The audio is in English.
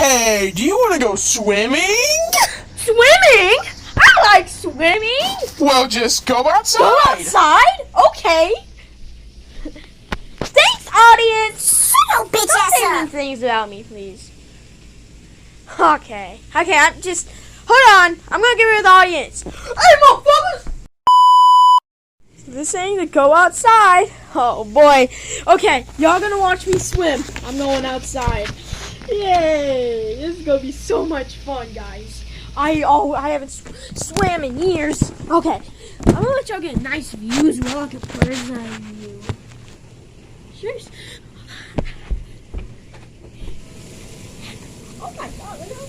Hey, do you want to go swimming? Swimming? I like swimming. Well, just go outside. Go outside? Okay. Thanks, audience. Shut up, bitch Don't ass say mean up. things about me, please. Okay, I'm just... Hold on. I'm going to get rid of the audience. Hey, motherfuckers! They're saying to go outside. Oh, boy. Okay, y'all going to watch me swim. I'm going outside. Yay! This is going to be so much fun, guys. I haven't swam in years. Okay, I'm going to let y'all get a nice view as well, like a bird's eye view. Sure. Oh my god, look at